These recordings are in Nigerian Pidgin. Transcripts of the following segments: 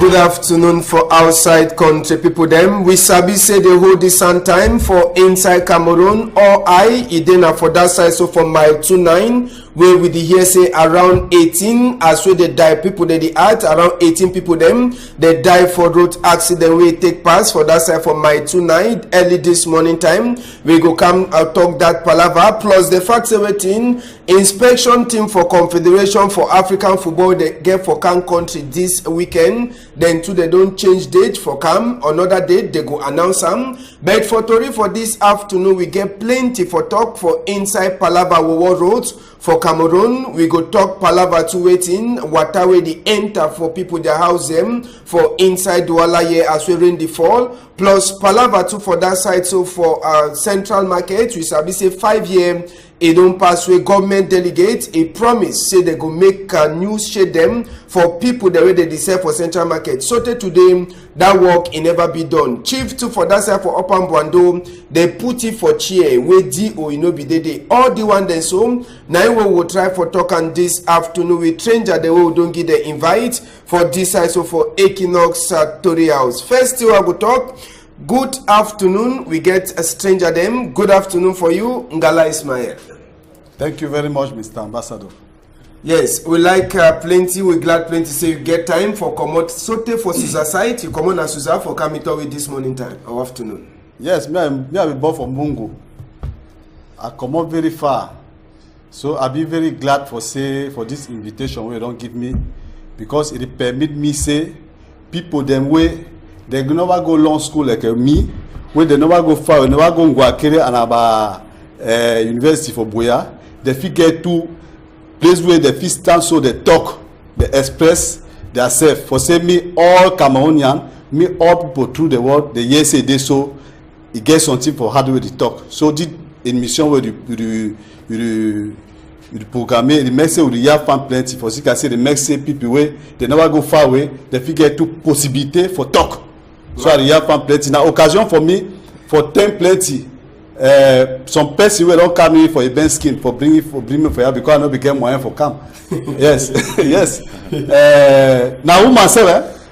Good afternoon for outside country people them. We sabi say they hold this on time for inside Cameroon or idena for that side so for mile 29 where we hear say around 18 as well they die people they add around 18 people them they die for road accident we take pass for that side for mile 29 early this morning time. We go come talk that palaver plus the fact waiting inspection team for Confederation for African Football they get for CAN country this weekend. Then too they don't change date for CAN. Another date they go announce them. But for Tori for this afternoon we get plenty for talk for inside Palava Wowo Roads for Cameroon. We go talk Palava to waiting water way the enter for people their house them for inside Douala here as we rain the fall. Plus Palava too for that side so for Central Market we sabi say 5 year. It don't pass way government delegates a promise say they go make news shade them for people the way they deserve for Central Market. So today that work it never be done. Chief too for that side for Upper Mbwando they put it for chair where DO you know be they all the one then so now we will try for talk on this afternoon we stranger the way we don't get the invite for this side so for Equinox Tori House. First thing I will talk. Good afternoon. We get a stranger them. Good afternoon for you, Ngala Ismail. Thank you very much, Mr. Ambassador. Yes, we like plenty. We're glad plenty say you get time for commot sote for Susa site. You come on as Susa for coming to with this morning time or afternoon. Yes, me I be born from Mungo. I come up very far, so I be very glad for this invitation where you don't give me because it permit me say people them way. They never go long school like me. When they never go far, they never go Nguakere and about University for Boya. They fit get to place where they fit stand so they talk, they express themselves. For say me all Cameroonian, me all people through the world, they yes say they so it get something for how do they talk. So did in mission where you programme the message with the year fan plenty for see say the message people way they never go far away, they fit get to possibility for talk. So I have found plenty. Now occasion for me for 10 plenty. Some person will don't come in for a bench skin for bring me for you because I know became more for come. Yes, yes. Now who myself,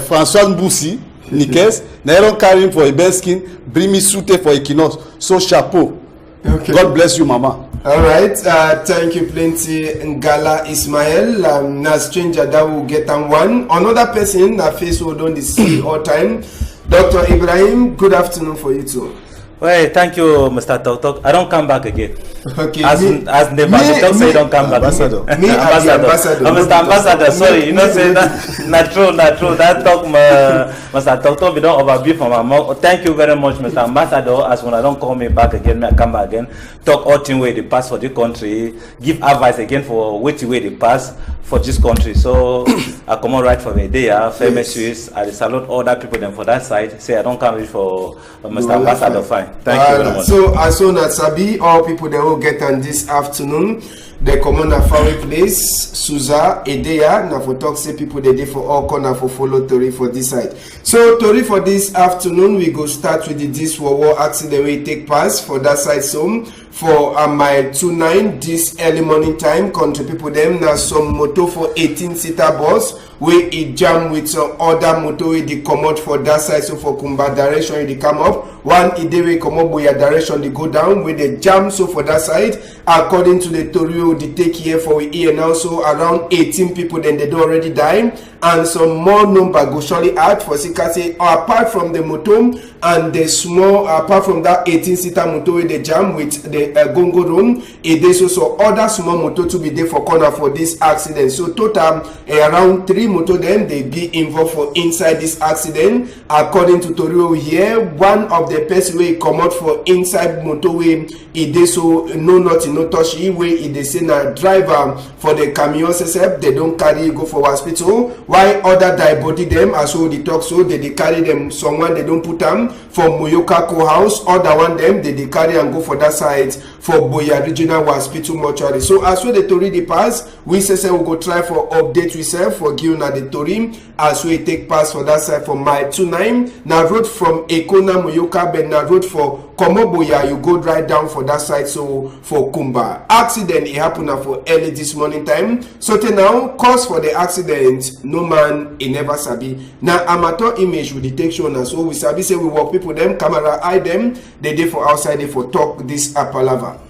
François Mboussi, Nikes, now don't carry him for a bench skin, bring me suite for Equinox. So chapeau. Okay. God bless you, Mama. All right, thank you plenty Ngala Ismail. Na stranger that will get on one. Another person that face will don't see all time. Dr. Ibrahim, good afternoon for you too. Well, thank you, Mr. Tok. I don't come back again. Okay. As the Talk say, don't come back. Ambassador. Me ambassador. Mr. Ambassador, sorry, you know say that not true. That talk, Mr. Tok, we don't overview from my mouth. Thank you very much, Mr. Ambassador. As when I don't call me back again, I come back again. Talk all thing way the pass for the country. Give advice again for which way the pass for this country. So I come on right from a day. Famous Swiss. I salute all that people them for that side. Say I don't come for Mr. Ambassador. Fine. Thank you very much. So as soon as Sabi, all people that will get on this afternoon, they come on a far place, Susa, Edea, now for talk say people they for all corner for follow Tori for this side. So Tori for this afternoon, we go start with this war accident we take pass for that side some for a mile 29 this early morning time. Country people them now some motor for 18-seater bus where it jam with some other motor where they come out for that side. So for Kumba direction they come up. One ide we come up Boya direction they go down where they jam so for that side. According to the Torio they take here for we here now so around 18 people then they do already die and some more number go surely add for Sika say apart from the motor and the small apart from that 18-seater motor where they jam with the Gongo room it is so other small motor to be there for corner for this accident. So total around 3 motor then they be involved for inside this accident. According to Torio here, one of the person wey come out for inside motorway it is so no nothing no touch way it dey say na driver for the camion sef they don't carry go for hospital while other die body them as well they talk so they carry them someone they don't put them for Moyoka co-house other one them they carry and go for that side for Boya Regional Hospital mortuary. So as well the Tori the pass we say we go try for update we for give na the Tori as we take pass for that side for mile 29 na road from Ekona Moyoka but na road for Komoboya, you go right down for that side. So for Kumba, accident it happened for early this morning time. So till now, cause for the accident, no man it never sabi. Now amateur image with detection, and so we sabi say we walk people them camera eye them. They dey for outside they for talk this palava.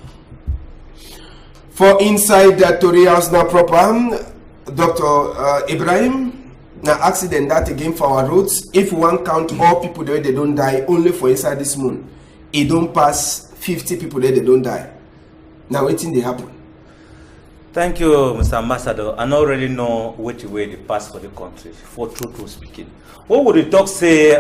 For inside that Tory house now proper, Dr. Ibrahim. Now accident that again for our roads. If one count all people there, they don't die only for inside this moon. It don't pass 50 people there, they don't die. Now waiting they happen. Thank you, Mr. Ambassador. I don't really know which way they pass for the country, for truth speaking. What would you talk say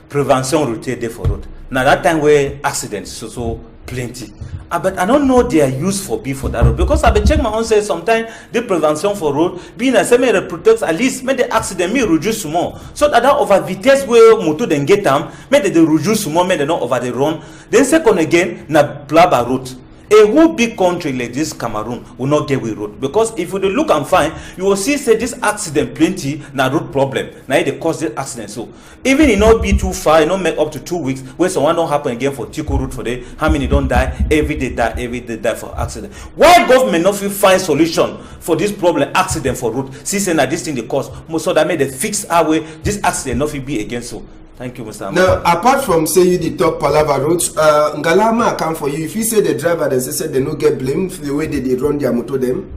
prevention route there for road? Now that time where accidents so plenty. But I don't know their use for that road because I've been checking my own say sometimes the prevention for road being a semi protects at least make the accident may reduce more so that over vitesse where motor then get them make they reduce more make they not over the run. Then second again na blabber route. A whole big country like this Cameroon will not get with road because if you look and find you will see say this accident plenty na road problem now they cause this accident. So even it not be too far, it not make up to 2 weeks where someone don't happen again for Tico road for day. How many don't die? Every day die for accident. Why government not find solution for this problem accident for road? See say that this thing they cause most of that made they fix our way this accident not be again. So thank you, Mr. Now, apart from say you the top palava roads, Ngalama account for you. If you say the driver, they say they no get blamed for the way they run their motor them.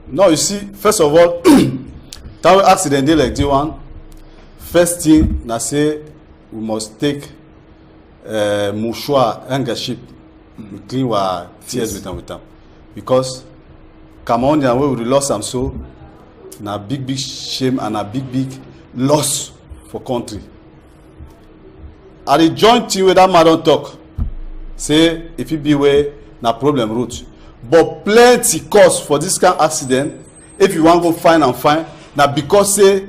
No, you see, first of all, that accident day like this one, first thing I say we must take mouchoir handkerchief, we clean our tears with them, because Cameroonian way we lost them so, na big shame and a big loss for country. At the joint thing where that man don't talk, say if it be way na problem route, but plenty cause for this kind of accident. If you want go find na because say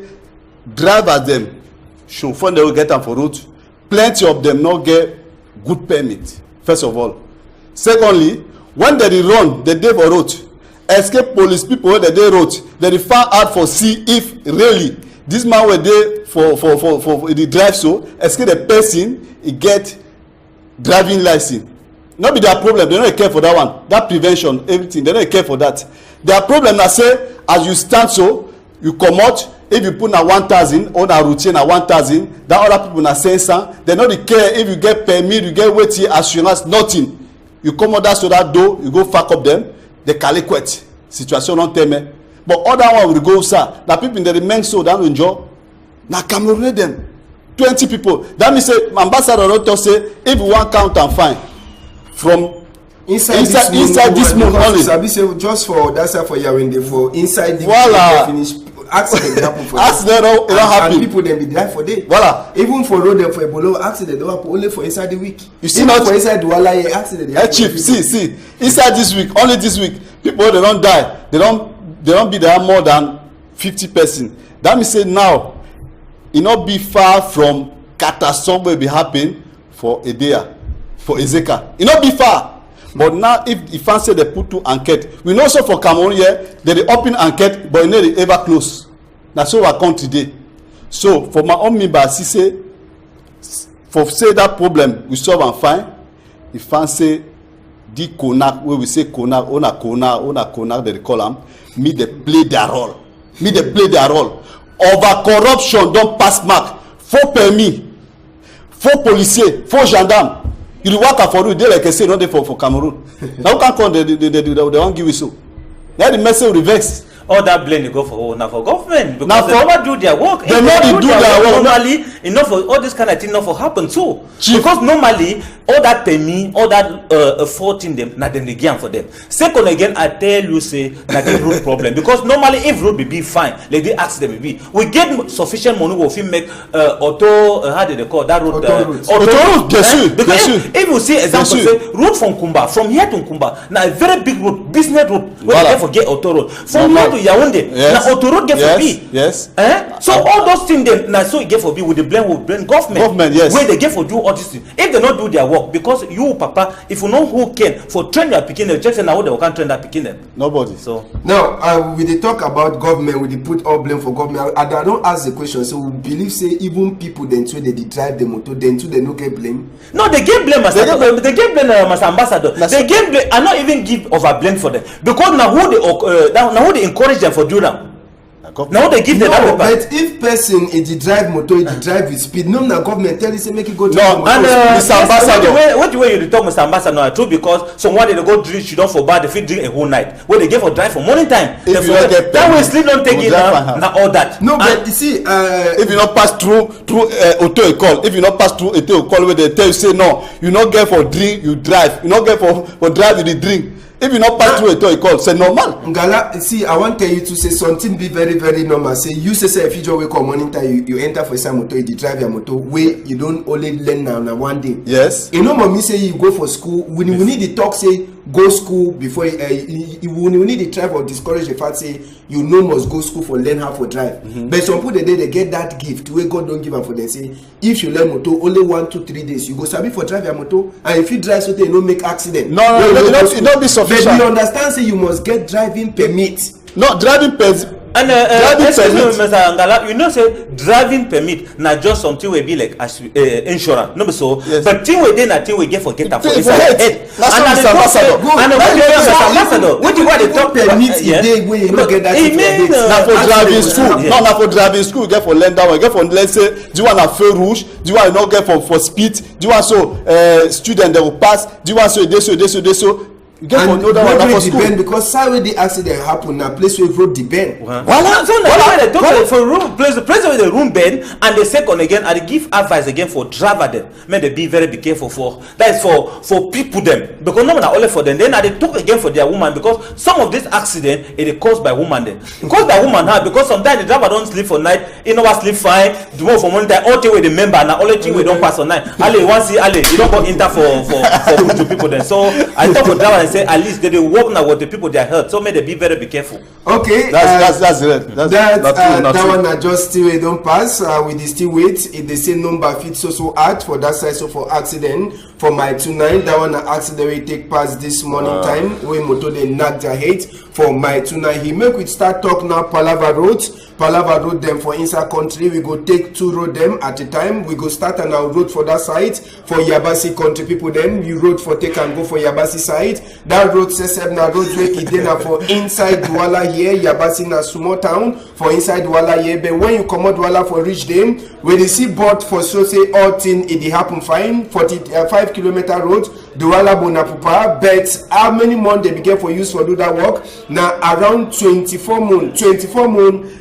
drivers them chauffeur they will get them for route. Plenty of them not get good permit. First of all, secondly, when they run the day for road, escape police people when they road, they find out for see if really this man were there for the drive so escape the person he get driving license. Not be their problem, they don't care for that one. That prevention, everything, they don't care for that. Their problem na say as you stand so, you come out, if you put na 1,000 on a routine na 1,000, that other people na 500, they don't care if you get permit, you get waiting, assurance, nothing. You come out that so that door, you go fuck up them, they caliquate. Situation don't tell me. But other one will go sir. The people in the remain so that enjoy. Now Cameroon them 20 people. That means say ambassador don't talk say if you want count and find from inside this moon only. Sabi say just for that side for Yawende for inside the finish accident happen for accident don't happen. And people then be die for day. Voila. Even for road them for Ebola accident don't happen only for inside the week. You see even not for inside the Walaye accident. Chief, see inside this week only this week people they don't die they don't be there more than 50 person. That means say now it not be far from catastrophe will be happen for Edea, for Ezeka. It not be far. But now if I say they put to enquete, we know so for Cameroon here they open enquete but it never ever close. That's so our country today. So for my own member, see say for say that problem we solve and find. If I say the Konak where we say Konak, Konak they call them. Me they play their role. Over corruption don't pass mark. For permis, for policier, for gendarme. You work for you. They like I say not for Cameroon. Now can't come they won't give you so. Now the message reverse. All that blame they go for government because they never do their work. They never do their work. Normally, enough for all this kind of thing not for happen too. Because normally all that permit, all that faulting them, not them they give for them. Second again, I tell you say that the road problem because normally if road be fine, like they accident be, we get sufficient money we fit make auto how do they call that road? Auto road, yes. If you see example say road from Kumba, from here to Kumba, now a very big road, business road, where they forget auto road. From here to Yaoundé. Yes. Na autoroute get for be. Yes. So all those things them na so e get for be with the blame government. Government, yes. Where they get for do all these things. If they not do their work, because you papa, if you know who can for train your pikin, they just say now they can train that pikin them. Nobody. So now we dey talk about government, we dey put all blame for government. I don't ask the question. So we believe say even people then too they drive the motor, then too they no get blame. no, they get blame as they get blame as ambassador. They get blame. I not even give over blame for them because now who they encourage them for do now. Now they give them that but if person is the drive motor, the drive with speed, no, na government tell you say make it go to No, and Mr. Ambassador. What the way you talk, Mr. Ambassador, are true because someone they go drink, she don't for bad, they fit drink a whole night. Where they get for drive for morning time. If you don't get that way sleep don't take it now all that. No, but you see, if you not pass through auto école, if you not pass through auto école where they tell you say no, you not get for drink, you drive. You not get for drive, you drink. If you not pass through auto école, c'est normal. Ngala, see, I want tell you to say something be very very normal. Say you say if you just wake up morning time, you enter for some motor, you drive your motor. Where you don't only learn now one day. Yes. You know, mommy say you go for school. When you need the talk, say go school before when you need the drive or discourage the fact say you know must go school for learn how to drive. But some people they get that gift where God don't give them for them. Say if you learn motor only 1, 2, 3 days, you go sabi for drive your motor, and if you drive so they no make accident. No, it don't be sufficient. But you understand say you must get driving permit. No, driving permit. And excuse me, Mr. Ngala, you know say driving permit na just something will be like insurance, no be so. Yes. But thing we dey na thing we get for get am for For inside head. head. That's what Mr. Ambassador. And Mr. Ambassador, what you want to talk permit today when you no get that thing for head. Na for driving school. No, na for driving school. You get for learn that one. You get for let's say, do you want to fail rouge? Do you want to not get for speed? Do you want so student they will pass? Do you want so this so? You get for another one for school. Depend because saa wey the accident happen na place where road depend. Voilà. So now they talk for room place where the room bend and the second again and they give advice again for driver them. May they be very careful for that is for people them because not only for them. Then they talk again for their woman because some of this accident it is caused by woman them. Caused by woman her because sometimes the driver don't sleep for night. He never sleep fine. The more for morning time all thing with the member and only thing we don't pass on night. Ali once see Ali you don't go enter for people then. So I talk for driver and say at least they work now with the people they are hurt. So may they be very careful. Okay, that's it. That one na just still wey don pass. We dey still wait. If they say number fit so hard for that side, so for accident for my 29, that one na accident wey take pass this morning time. Wey motor dey knack their head for my 29. He make we start talk now Palava Road them for inside country. We go take 2 road them at a time. We go start on our road for that side for Yabasi country people. Then you road for take and go for Yabasi side. That road says na road wey e dey na for inside Douala here. Yabasi na small town for inside Douala here. But when you come out Douala for reach them, when you see board for so say all thing it dey happen fine. 45 kilometer road Douala Bonapupa. But how many months they begin for use for do that work? Now around 24 months.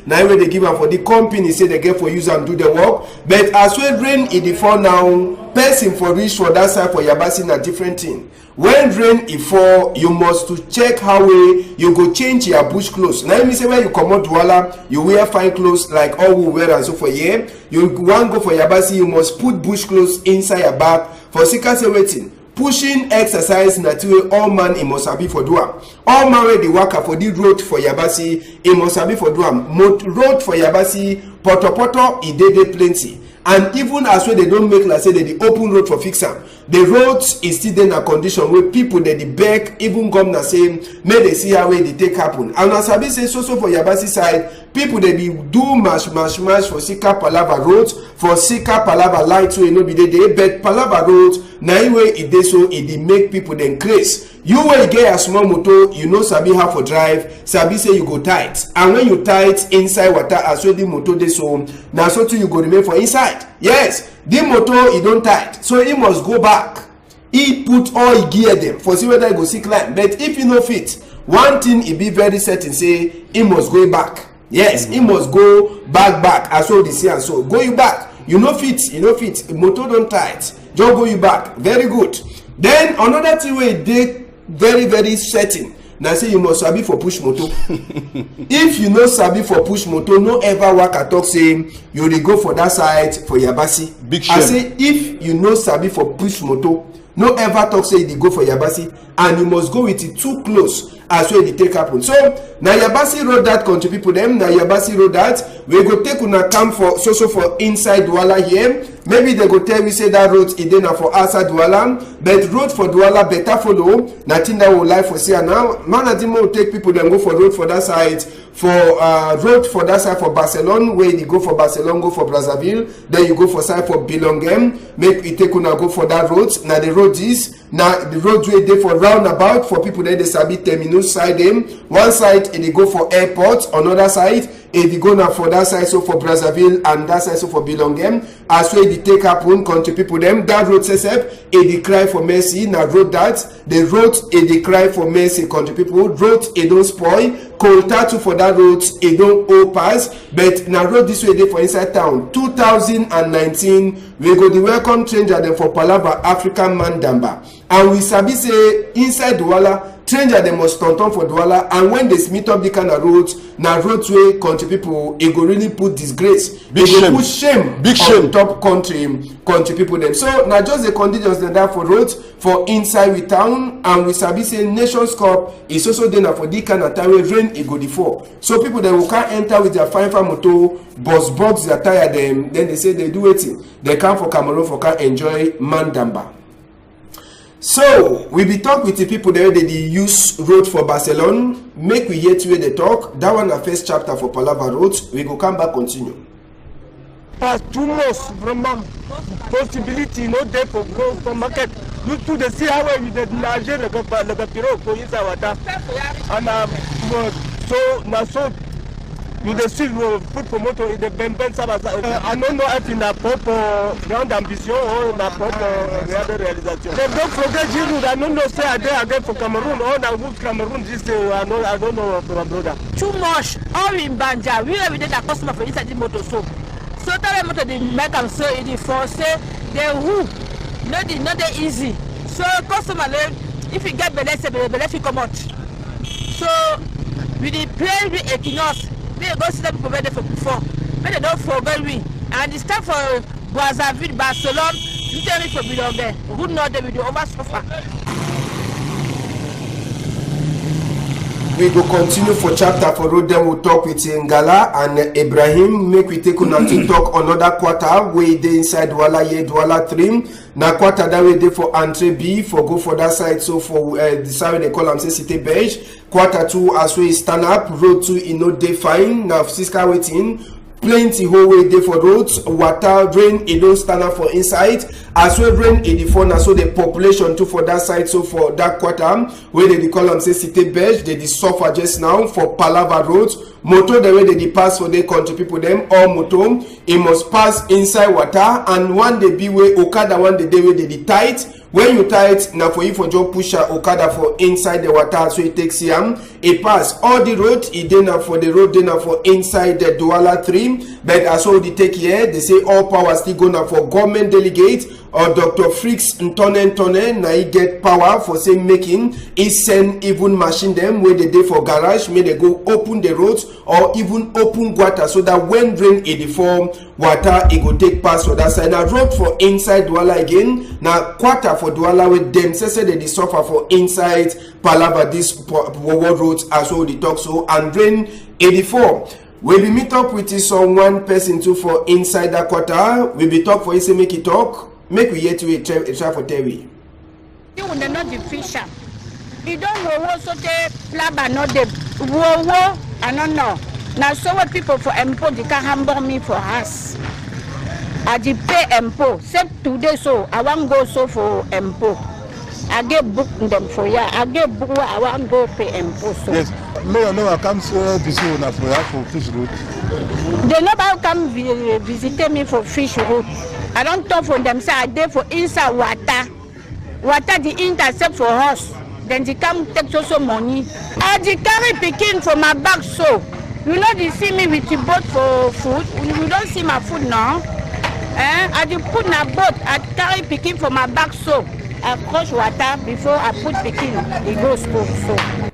Now when they give am for the company say they get for use and do the work. But as well rain it dey fall now. Person for reach for that side for Yabasi na different thing. When rain e fall, you must to check how way you go change your bush clothes. Now me say when you come out Douala, you wear fine clothes like all we wear and so for here. You want go for Yabasi, you must put bush clothes inside your bag for sika say waiting. Pushing exercise na way all man e must be for do am. All man wey dey waka for the road for Yabasi, e must be for do am. Road for Yabasi, poto e dey plenty. And even as well they don't make like say they open road for fix am. The roads is still in a condition where people they beg even governor say may they see how way they take happen. And as I be say so for Yabasi side, people they be do mash for Sika Palava roads for Sika Palava light way no be dey but Palava roads na way it dey so it dey make people then craze. You will get a small motor, you know sabi how for drive, sabi say you go tight. And when you tight inside water as well the motor dey so now so too you go remain for inside. Yes, the motor he don't tight, so he must go back. He put all he gear them for see whether he go see climb. But if he no fit, one thing he be very certain say he must go back. Yes, he must go back as well they say and so go you back. You no fit. Motor don't tight. Just go you back. Very good. Then another thing where they very certain. Now say you must sabi for push motor. If you no sabi for push motor, no ever work at talk say you dey go for that side for Yabasi. Big shame. I say if you no sabi for push motor, no ever talk say you dey go for Yabasi. and you must go with it too close as well dey take happen. So na Yabasi road that country people dem, na Yabasi road that we go take una come for so for inside Douala here. Maybe they go tell you say that road e dey na for outside Douala, but road for Douala better follow. Na thing that we like for see now. Man Adimo will take people dem go for road for that side, for road for that side for Barcelona, where you go for Barcelona, go for Brazzaville, then you go for side for Bilongem. Make you take una go for that road. Now the road is now the road wey dey for roundabout for people that they sabi terminus side dem. One side e dey go for airport, another side e dey go na for that side so for Brazzaville and that side so for Bilongem. As well dey take happen country people dem. That road sesep e dey cry for mercy. Na road that the road e dey cry for mercy country people. Road e don spoil. Coal tattoo for that road e don old pass, but na road this way dey for inside town. 2019 we go the welcome stranger dem for Palava African Mandamba, and we sabi say inside Douala stranger dem must turn for Douala, and when they meet up the kind of roads, na roads wey country people e go really put disgrace, big shame, put shame, big shame on top country people dem. So na just the conditions dem that for roads for inside we town, and we sabi say Nations Cup is also dey na for the kind of time wey rain e go dey fall. So people dem will can enter with their fine motor, box their tire dem, then they say they do wetin, they come for Cameroon for can enjoy Mandamba. So we be talk with the people there they use road for Barcelona. Make we hear where they talk. That one the first chapter for Palava road. We go come back continue. Pas too much vraiment possibility no there for go for market. You to the see how we did nager le bureau for inside water. And so na so you the still put promoter in the ben sabasa. I don't know if in a propre grande ambition or in a propre grande réalisation. They don't forget you. I don't know say I there again for Cameroon or now move Cameroon just I don't know for my brother. Too much. All in Banja. We have a customer for inside the motor so. So tell them to make them so in the force say they who not the easy. So customer if you get better you come out. So we the play with Equinox. We go see them people for before. But they don't forget we. And it's time for Brazzaville, Barcelona, literally for Bilongem. Who know they will do over suffer. We go continue for chapter for road. Then we'll talk with Ngala and Ibrahim. Make we take on to talk another quarter. We dey inside Douala here, Douala 3. Na quarter that we dey for Entrée B for go for that side. So for the side they call them say Cité Beige. Quarter 2 as we stand up. Road 2 in no dey fine. Now Siska waiting. Plenty whole way dey for roads, water, rain, e don't stand up for inside. As well rain 84 now, so the population too for that side. So for that quarter, where they call them say Cité Beige, they suffer just now for Palava roads. Motor the way they pass for the country people them, all motor, it must pass inside water, and one day be way Okada one day where they tight. When you tight, now for you for job pusher Okada for inside the water, so it takes him. It pass all the road, it then for the road, then for inside the Douala 3. But as all they take here, they say all power still going for government delegate or Dr. Fricks Ntone, now he get power for say making, he send even machine them where they dey for garage, may they go open the roads or even open gutter so that when rain it form water it go take pass for that side. Now road for inside Douala again, now quarter for Douala with them say they suffer for inside Palava this world roads as well they talk so, and rain 84. We be meet up with some one person too for inside that quarter. We be talk for say make it talk. Make we hear to a try for Terry. You will not the fisher. You don't know so the plaba not the wo I don't know. Now so what people for Empo they can hamburg me for us. I did pay Empo. Except today so I want go so for Empo. I get book them for ya. I get book I want go pay Empo so. Yes. No, I come to visit for fish road. They never come visit me for fish road. I don't talk for them, say I dey for inside water. Water the intercept for us. Then they come take also money. I dey carry pikin for my bag so. You know they see me with the boat for food. You don't see my food now. I dey put my boat, I carry pikin for my bag so. I crush water before I put pikin. It goes school so.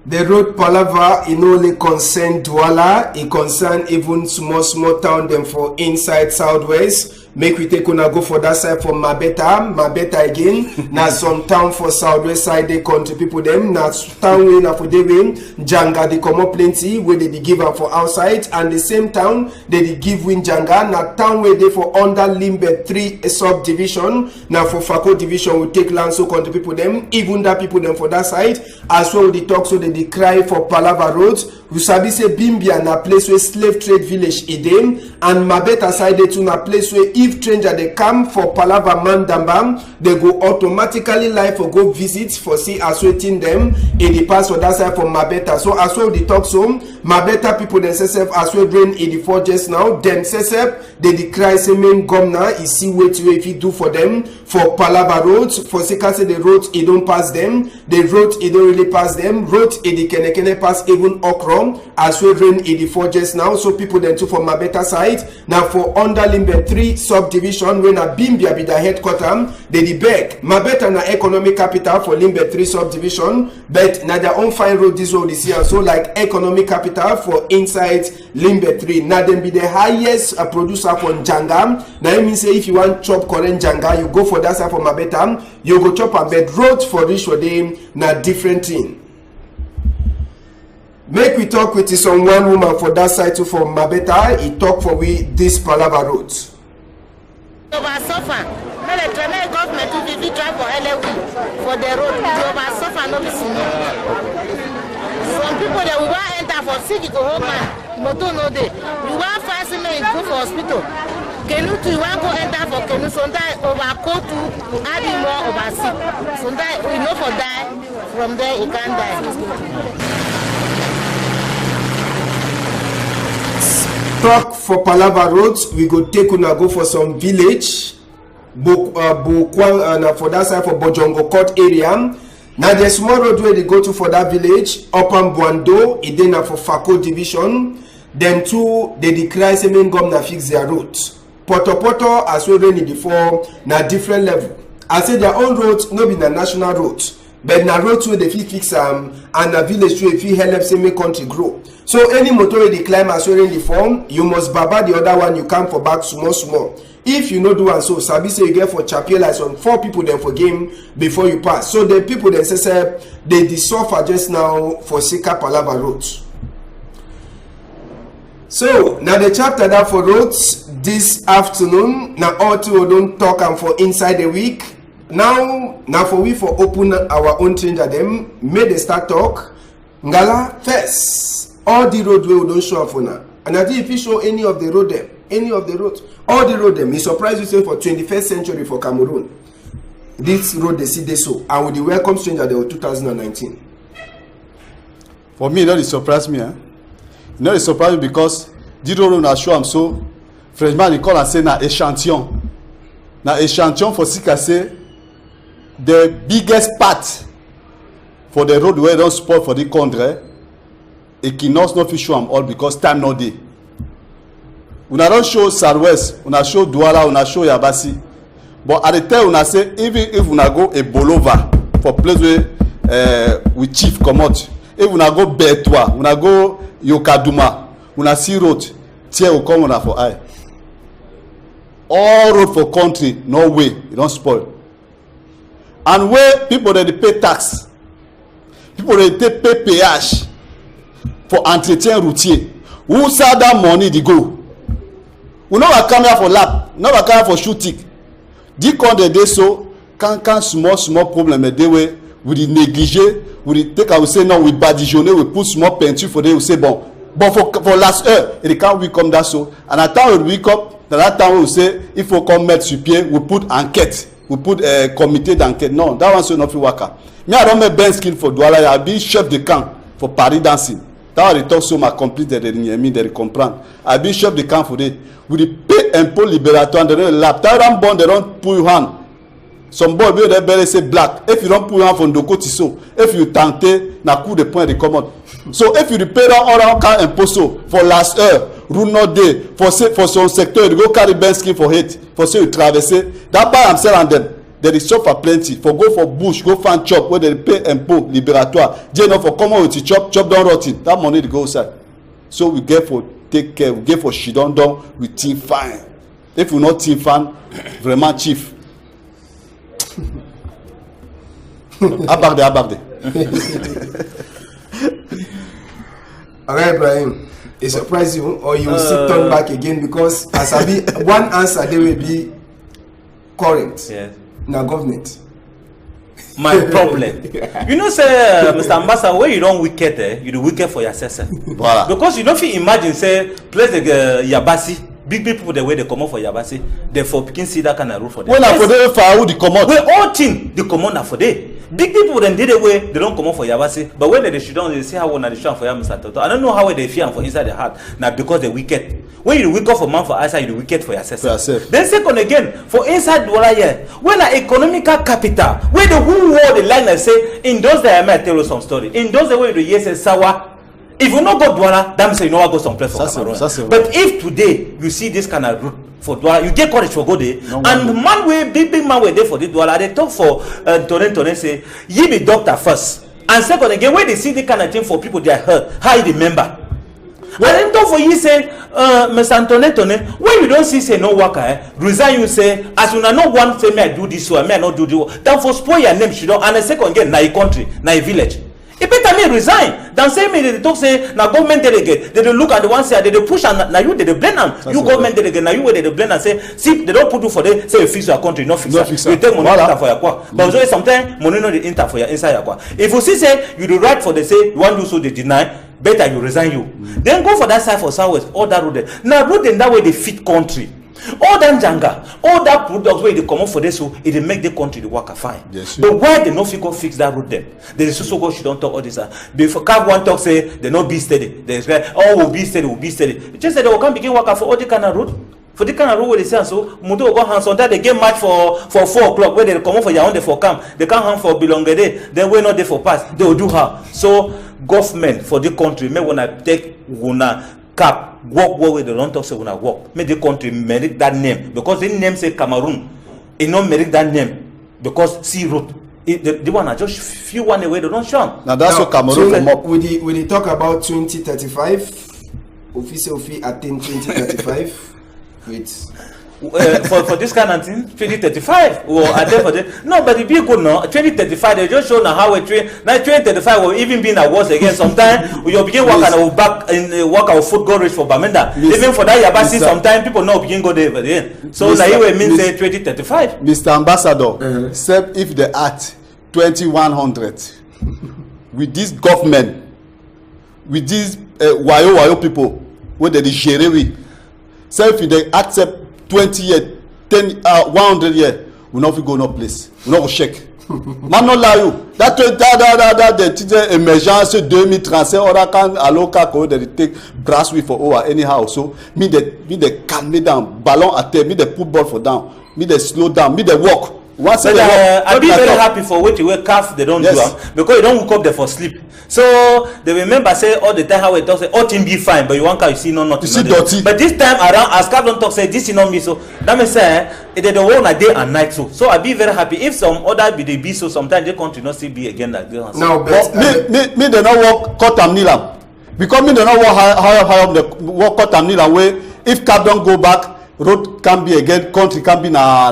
The road Palava in only concern Douala, it concern even small town them for inside southwest. Make we take una go for that side for Mabeta again. Na some town for southwest side they country people them. Na town way na for they win. Janga they come up plenty where they give am for outside, and the same town they give win Janga. Na town where they for under Limbe 3 subdivision. Na for Fako division we take land so country people them. Even that people them for that side as well they talk so they cry for Palava Road. We sabi say Bimbia na place where slave trade village idem, and Mabeta side they too na place where if stranger they come for Palava Mandambam, they go automatically live for go visit for see as waiting them in the pass for that side for Mabeta. So as well they talk so Mabeta people themselves as well brain 84 just now themselves they cry say main governor is see what if he do for them for Palava Road for say the road it don't pass them, the road it don't really pass them, road it the Kenekene pass even Okrom as well rain 84 just now. So people then too for Mabeta side now for under Limbe 3 subdivision when a Bimbia be the headquarter they the beg Mabeta na economic capital for Limbe 3 subdivision, but na their own fine road this road is here so like economic capital for inside Limbe 3. Now them be the highest producer for Janga. Now it means say if you want chop current Janga you go for that side for Mabeta, you go chop a bed road for this for them na different thing. Make we talk with some one woman for that side too for Mabeta. He talk for we this Palava Road. Over suffer. May the Tremel government to be try for LLW for the road. Over suffer no be seen. Some people they will want enter for sick go home man. Moto no day. You want fast me go for hospital. Kenu to you want go enter for Kenu. Sometimes over go to add more over sick. Sometimes we know for die. From there you can't die. Talk for Palava Road, we go take una go for some village, Bokwang, for that side for Bojongo Court area. Now the small road where they go to for that village, Upam Buando, Idena for Fako division. Them two, they declare say main governor fix their road. Poto as well rain before na different level. I say their own road, no be na national road. But na road where they fix and a village where if you help say make country grow. So any motor they climb as well in the form, you must baba the other one you come for back small. If you no do and so sabi say you get for chapel like some 4 people then for game before you pass. So the people then say they suffer just now for Sika Palava Road. So now the chapter that for roads this afternoon. Now all two don't talk and for inside the week. Now for we for open our own change at them, may they start talk. Ngala first. All the road we don't show up for now. And I think if you show any of the road them, all the road them, it surprise you say for 21st century for Cameroon. This road they see they so. And with the welcome stranger they were 2019. For me, it surprised me. It surprised me because the road na show am so. Frenchman he call and say na échantillon. Na échantillon for Sika say the biggest part for the road where don't support for the country. Equinox no fit show am all because time no dey. Una don show Southwest, una show Douala, una show Yabasi, but at the time una say even if una go Ebolova for place where with chief comot, if una go Betwa, una go Yokaduma, una see road tear will come una for eye. All road for country no way e don spoil. And where people dey pay tax, people dey pay peage for entretien routier, who sell that money dey go. We never come here for lap, never come here for shooting. Di con dey so can small problem dey way we dey neglige, we dey take am we say no we badigeonner, we put small peinture for there we say bon. But for last heure, it can't we come that so. And at time we come, that time we say if we come mettre sur pied, we put enquête, we put a comité d'enquête. No, that one so not fit waka. Me I don make Ben skin for Douala, I be chef de camp for Paris dancing. That one they talk so my complete they comprendre. I be chef de camp for there. We dey pay impôt libératoire, they don't lap. That one born they don't pull your hand. Some boy wey dey barely say black. If you don't pull your hand from Ndoko Tiso, if you tente na coup de poing they come out. So if you pay that all kind impôt so for last heure, rule not day for some sector you go carry Ben skin for hate for say you traverse. That part I'm selling them. There is chop for plenty. For go for bush, go find chop where they pay impôt libératoire. Jay no for come out with chop down rotten. That money they go outside. So we get for take care. We get for she don we think fine. if we not team fan, vraiment chief. Abagde. Alright, Ibrahim, it surprise you or you still turn back again because as I be one answer they will be current. Yes. Now government. My problem. You know, say, Mr. Ambassador, when you don't wicked, you do wicked for yourself. Voilà. Because you don't feel imagine, say, place the Yabasi, big people, the way they come out for Yabasi, therefore, you can see that kind of rule for them. When I for the fire, they come out. We all think the commander for day. Big people then did away, they don't come out for Yabasi. But when they shoot down, they see how one they shoot for Mr. Toto. I don't know how they fear for inside the heart. Now because they wicked. When you wicked for man for outside, you wicked for yourself. Then second again, for inside Douala here, when an economical capital, where the whole world the line say, in those days I might tell you some story. In those days where the yes say Sawa. If you not go Douala, that means you know I go someplace for Cameroon. But if today you see this kind of route for Douala, you get courage for go there. No, and the man way big man way there for the Douala, they talk for Tone say, you be doctor first. And second again, when they see the kind of thing for people they are hurt, how you remember? Well, and then don't for you say, Mr. Antoine, when you don't see say no worker, resign you say, as you know one say me I do this one, me I not do this one. Then for spoil your name, you know, and the second again, na a country, na a village. It better me resign than say me they talk say na government delegate. They look at the one say they push and now you they blame them. You government delegate now you where they blame and say see they don't put you for them say you fix your country not fix. You take money enter for your qua. But so sometimes money no dey enter for your inside your qua. If you see say you do right for they say you want do so they deny. Better you resign you. Then go for that side for Southwest. All that road there. Now road in that way they fit country. All that janga, all that products where they come up for this, so it make the country the worker fine. Yes, but why they no go fix that road there? There is so good she don't talk all this. Before Cav one talk say they not be steady. They say oh we'll be steady, we'll be steady. It just said they will come begin worker for all the kind of road. For the kind of road where they say so, Muto go hands on that they get match for 4 o'clock where they come up for your own day for camp. They can't hand for belonged day. Then we're not there for pass. They will do her. So government for the country may wanna take una cap work where they don't talk say wanna work. Make the country merit that name because the name say Cameroon. It not merit that name because sea road. The one are just few one away they don't show. Now that's what Cameroon so come up. When they talk about 2035, official attain 2035 with. For this kind of thing, 2035 or at for the no, but if you go now, 2035 they just show now how we train. Now 2035 will even be in a worse again. Sometimes we begin work and back in work our foot go reach for Bamenda. Even for that Yabasi, sometimes people now begin go there for the end. So now it means 2035. Mr. Ambassador, except if the act 2100 with this government, with these wayo people, where they share with, so if they accept 20 years, 10, 100 years, we not go no place. We not go shake. Man no lie you. That the emergence 2035 other can aloka ko they take brass with for over anyhow. So me they calm me down, ballon at terre, me they put ball for down, me they slow down, me they walk. Once but I be very happy for what you wake calf they don't do because you don't wake up there for sleep. So they remember say all the time how it talk say all thing be fine but you want you see no nothing. You see dirty. But this time around as calf don't talk say this is not me so that means say they the whole a day and night so. So I be very happy if some other be so sometimes they country not still be again like this. No, but me they not work cut and kneel because me they not work high up the work cut and kneel way if cap don't go back road can be again country can be na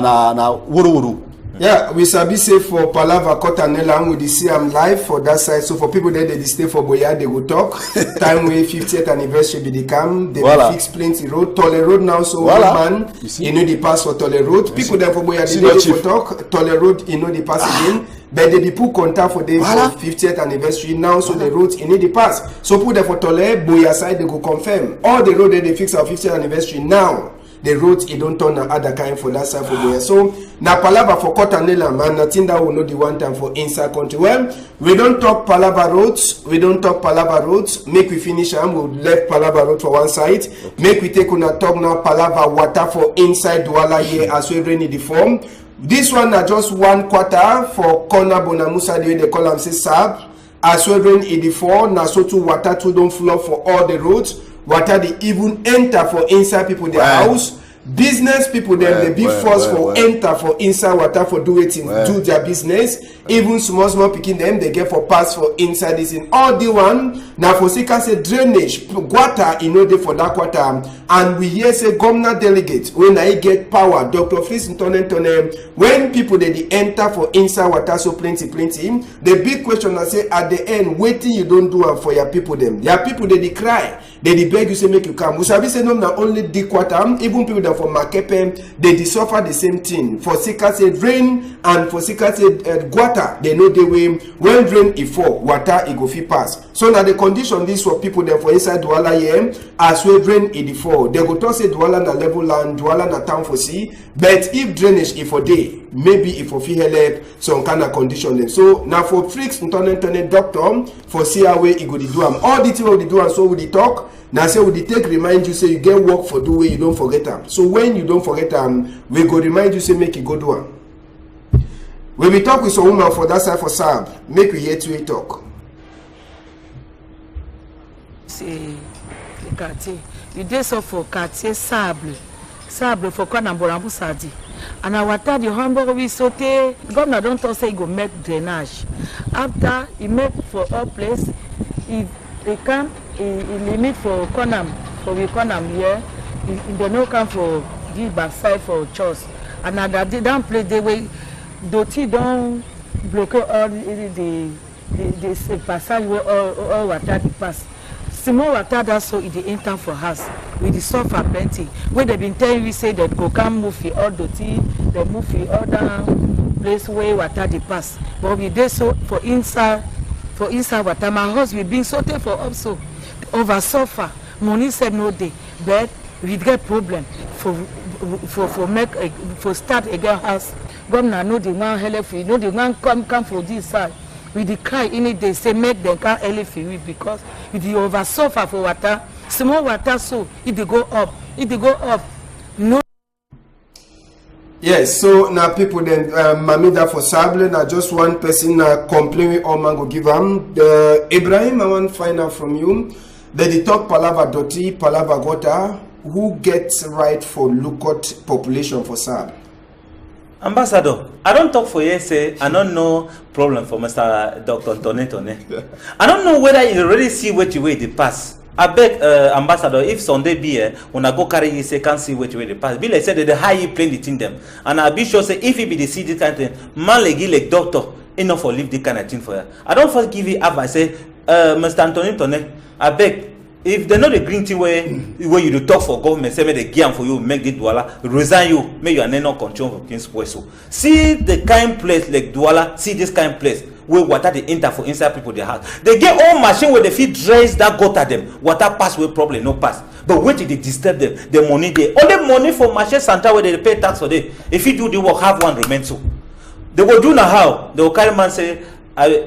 wuru. Yeah, we sabi say for Palava Kotanela we dey see am live for that side. So for people there they stay for Boya they go talk. Time way 50th anniversary be the camp. They fix plenty road. Tole road now so man you know the pass for Tole road. People there for Boya they for talk. Tole road you know the pass again. But they put contact for them for 50th anniversary now so the roads you need the pass. So put them for Tole Boya side they go confirm. All the road they fix our 50th anniversary now. The roads it don't turn other kind for that side for there. So na palava for Kotanela man, nothing that will know the one time for inside country. Well, we don't talk palava roads, Make we finish and we'll left palava road for one side. Okay. Make we take on a talk now palava water for inside Douala here as we rainy the form. This one are just 1/4 for corner Bonamusa the way they call them say sab. As we rain in the fall, na so to water to don't flow for all the roads. Water they even enter for inside people their house. Business people dem dey be forced for enter for inside water for do wetin do their business. Even small pikin dem dey get for pass for inside this in all the one na for sika say drainage gutter e no dey for that quarter. And we hear say governor delegate wey na e get power Dr. Fritz Ntone when people dey enter for inside water so plenty the big question na say at the end wetin you don do am for your people dem. Their people dey cry, they dey beg you say make you come. We sabi say no na only the quarter, even people dem for Makepe they dey suffer the same thing. For sika say rain and for sika say gutter they know the way when rain e fall water e go fit pass. So na the condition this for people dem for inside Douala here as well rain e dey fall. They go talk say Douala na level land, Douala na town for sea, but if drainage e for dey maybe if for fit help some kind of condition dem. So now for Fritz Ntone doctor for see how way e go dey do am. All the thing we dey do am so we dey talk. Now say we dey take remind you say you get work for do way you don't forget am. So when you don't forget am, we go remind you say make you go do am. We be talk with some woman for that side for Sab. Make we hear to talk. C'est le quartier. You dey so for quartier Sable for Kwanamborambu Sadi. And our water the humble we sauté. Governor don't talk say he go make drainage. After he make for all place, if they come, he limit for Konam, for we Konam here. They no come for give backside for church. And that they don't play the way. Doti don't block all the passage where all water the pass. Small water that's so it enter for us. With the suffer plenty. When they been telling we say that go come move the all Doti, they move the other place where water the pass. But we did so for inside water. My house we been sorted for also over suffer. Money said no day, but we get problem for start again house. Governor know the one help you know the one come for this side. We dey cry any day say make them come early for we because if you over suffer for water, small water so it dey go up. No. Yes, so now people then Mamida for Sable now just one person complain with all man go give am. Ibrahim, I want to find out from you. They talk palava Doti, palava Gota. Who gets right for lookout population for Sable? Ambassador, I don't talk for you, say, I don't know problem for Mr. Dr. Ntone. I don't know whether you already see what you way the pass. I beg, Ambassador, if Sunday be here, when I go carry you, say, can't see what you way the pass. Be like said that the high you playing it in them. And I'll be sure, say, if you be the see this kind of thing, man, like doctor, enough for leave this kind of thing for you. I don't first give you advice, say, Mr. Ntone, I beg, if they know the green thing where you do talk for government, say they give for you, make the Douala, resign you, make you no control of King's Poison. See the kind place like Douala, see this kind place where water they enter for inside people their house. They get all machine where they feed dries that gutter them. Water pass where problem no pass. But wait till they disturb them, the money they only money for Marché Center where they pay tax for them. If you do the work, have one remain so. They will do now how? They will carry man say,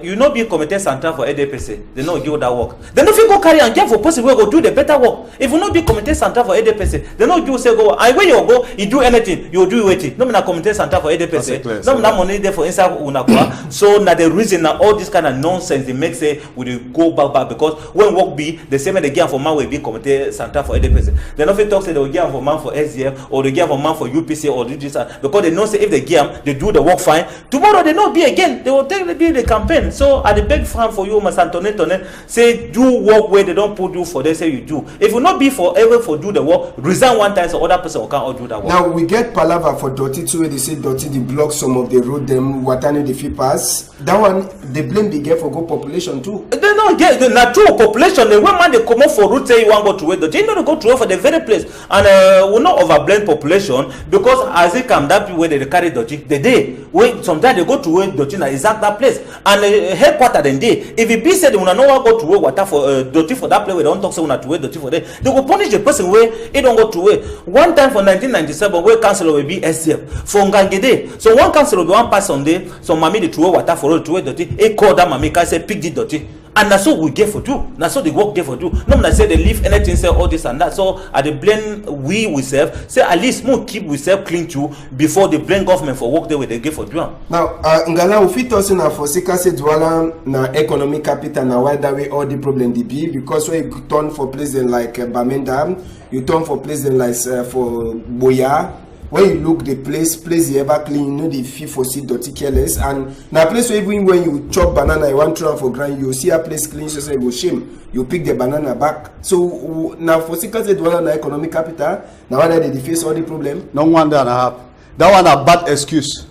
you know be committee center for ADPC, they know do that work. They know if you go carry and get for person where go do the better work. If you not be committee center for ADPC, they know you say go and when you go, you do anything, you do waiting. No me na committee center for ADPC. No me na money there for inside Unakwa. So na the reason na all this kind of nonsense they make say we go back because when work be the same they give for man will be committee center for ADPC. They know if you talk say they will give for man for SDF or they give for man for UPC or do this because they know say if they give them, they do the work fine. Tomorrow they not be again. They will take the campaign. So I the beg farm for you, Mr. Ntone, say do work where they don't put you for they say you do. If you not be forever for do the work, resign one time so other person will can't do that work. Now we get palava for Doti too where they say Doti they block some of the road them Watani the fee pass. That one they blame the get for go population too. They don't get the natural population. The one man they come up for route say you want go to where Doti, you know they go to for the very place. And we not overblame population because as it come that where they carry Doti, the day when sometimes they go to where Doti na exact that place and headquarter then day. If it be said they will not go to where water for Doti for that place where they don't talk say we not to where Doti for there, they will punish the person where he don't go to where. One time for 1997 where councillor will be SCF for Ngangede. So one councillor will be one person there, so mommy the to where water for road to where Doti. He called that mommy can say pick the Doti. And that's what we get for do. That's what the work get for do. No man say they leave anything, say all this and that. So at the blame we self, say at least more keep we self clean too before the blame government for work there with they get for do. Now, Ngala, we fit also na for sika se Douala na economic capital na why that way all the problem they be because when you turn for places like Bamenda, you turn for places like for Boya. When you look the place you ever clean, you know the fee for seed dirty careless, and now place where even when you chop banana, you want to run for grind, you see a place clean, so say go shame, you pick the banana back. So now for because it was an economic capital, now why they face all the problem? No wonder and a half. That one a bad excuse.